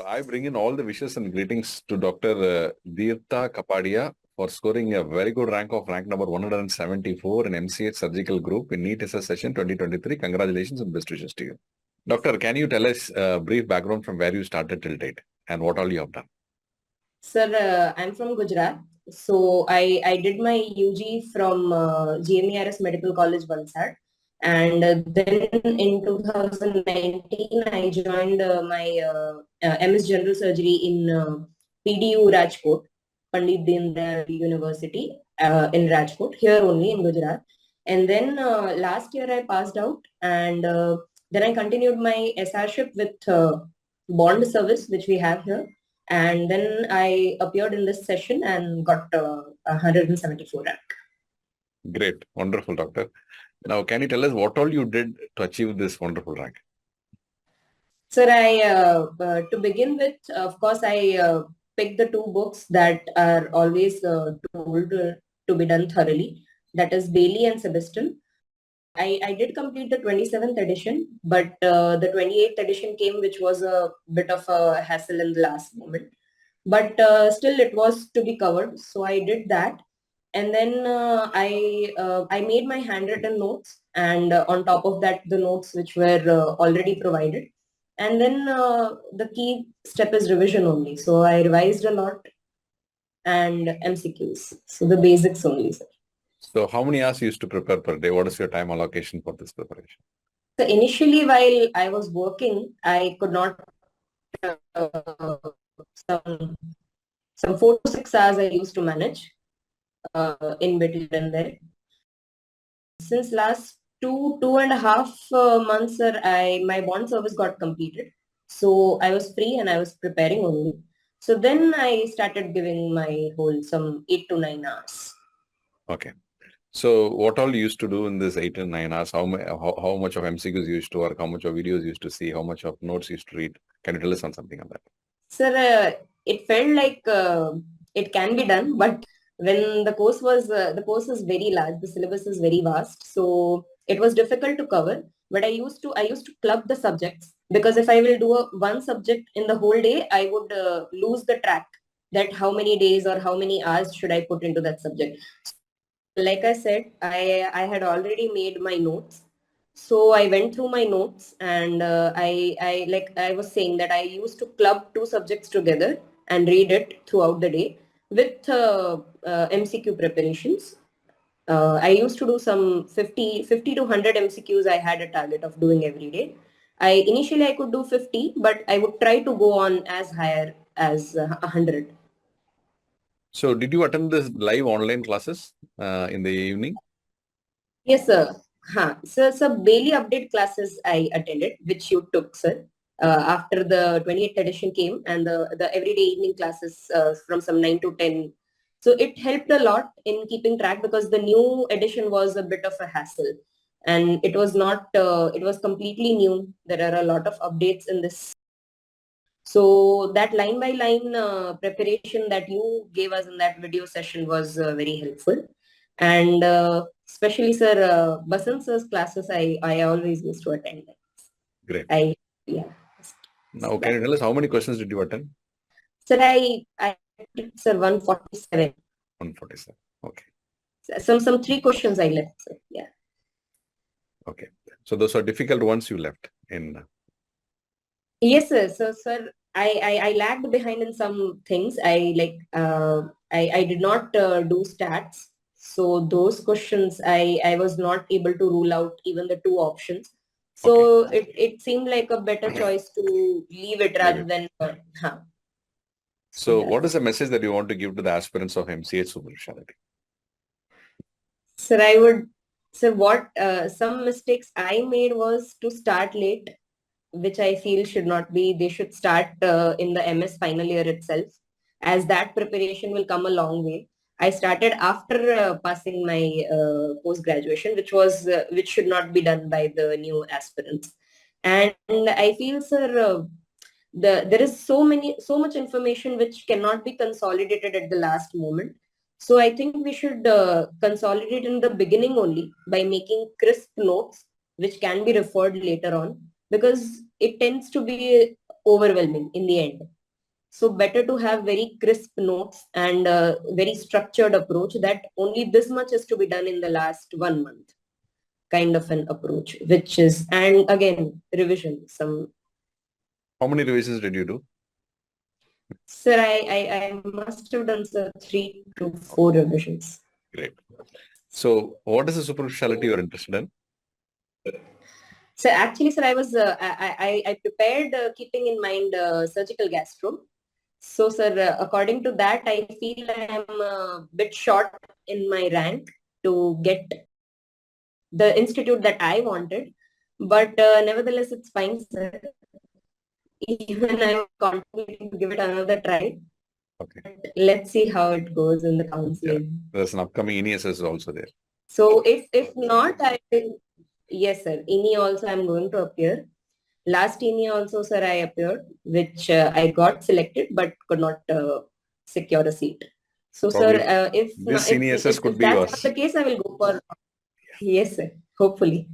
I bring in all the wishes and greetings to Dr. Dheerta Kapadia for scoring a very good rank of rank number 174 in MCH surgical group in NEETSS session 2023. Congratulations and best wishes to you. Doctor, can you tell us a brief background from where you started till date and what all you have done? Sir, I'm from Gujarat. So I did my UG from GMERS Medical College, Valsad. And then in 2019, I joined my MS General Surgery in PDU Rajkot, Pandit Dheendayal University in Rajkot, here only in Gujarat. And then last year I passed out, and then I continued my SRship with bond service, which we have here. And then I appeared in this session and got 174 rank. Great. Wonderful, Doctor. Now, can you tell us what all you did to achieve this wonderful rank? Sir, to begin with, of course, I picked the two books that are always told to be done thoroughly. That is Bailey and Sebastian. I did complete the 27th edition, but the 28th edition came, which was a bit of a hassle in the last moment. But still, it was to be covered. So I did that. And then I made my handwritten notes, and on top of that, the notes which were already provided. And then the key step is revision only. So I revised a lot and MCQs. So the basics only, sir. So how many hours you used to prepare per day? What is your time allocation for this preparation? So initially, while I was working, I could not some 4 to 6 hours I used to manage in between there. Since last two and a half months, sir, my bond service got completed. So I was free and I was preparing only. So then I started giving my whole some 8 to 9 hours. Okay. So what all you used to do in this 8 and 9 hours? How much of MCQs you used to work? How much of videos you used to see? How much of notes you used to read? Can you tell us on something on that? Sir, it felt like it can be done, but when the course is very large, the syllabus is very vast, so it was difficult to cover. But I used to club the subjects, because if I will do one subject in the whole day, I would lose the track that how many days or how many hours should I put into that subject. Like I said, I had already made my notes. So I went through my notes, and I was saying that I used to club two subjects together and read it throughout the day with MCQ preparations. I used to do some 50 to 100 MCQs. I had a target of doing every day. Initially I could do 50, but I would try to go on as higher as 100. So did you attend this live online classes in the evening? Yes, sir. So Bailey update classes I attended, which you took, sir, after the 28th edition came, and the everyday evening classes from some 9 to 10. So it helped a lot in keeping track, because the new edition was a bit of a hassle, and it was not, it was completely new. There are a lot of updates in this. So that line by line preparation that you gave us in that video session was very helpful. And especially, sir, Basant sir's classes, I always used to attend. Great. Yeah. Now, can you tell us how many questions did you attend? Sir, I sir, 147. 147. Okay. Some 3 questions I left, sir. Yeah. Okay. So those are difficult ones you left in. Yes, sir. So, sir, I lagged behind in some things. I did not do stats. So those questions I was not able to rule out even the 2 options. So okay. it seemed like a better choice to leave it rather than. So what is the message that you want to give to the aspirants of MCH Super Speciality? Sir, what some mistakes I made was to start late, which I feel should not be. They should start in the MS final year itself, as that preparation will come a long way. I started after passing my post-graduation, which should not be done by the new aspirants. And I feel, sir, there is so much information which cannot be consolidated at the last moment. So I think we should consolidate in the beginning only by making crisp notes, which can be referred later on, because it tends to be overwhelming in the end. So better to have very crisp notes and a very structured approach that only this much is to be done in the last 1 month kind of an approach, which is, and again, revision. How many revisions did you do? Sir, I must have done, sir, 3 to 4 revisions. Great. So what is the super specialty you're interested in? So actually, sir, I prepared keeping in mind surgical gastro. So, sir, according to that, I feel I am a bit short in my rank to get the institute that I wanted. But nevertheless, it's fine, sir. Even I'm contemplating to give it another try. Okay. Let's see how it goes in the counseling. Yeah. There's an upcoming NESS also there. So if not, I will, yes, sir. INI also I'm going to appear. Last INI also, sir, I appeared, which I got selected but could not secure a seat. So, Probably sir, if this if, NESS if, could if be that's yours. not the case, I will go for, yes, sir. Hopefully.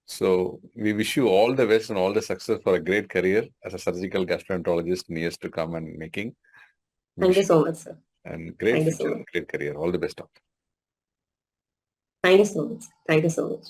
So we wish you all the best and all the success for a great career as a surgical gastroenterologist in years to come and making. Thank you so much, sir. And great Thank you so future, much. great career. All the best, doctor. Thank you so much. Thank you so much.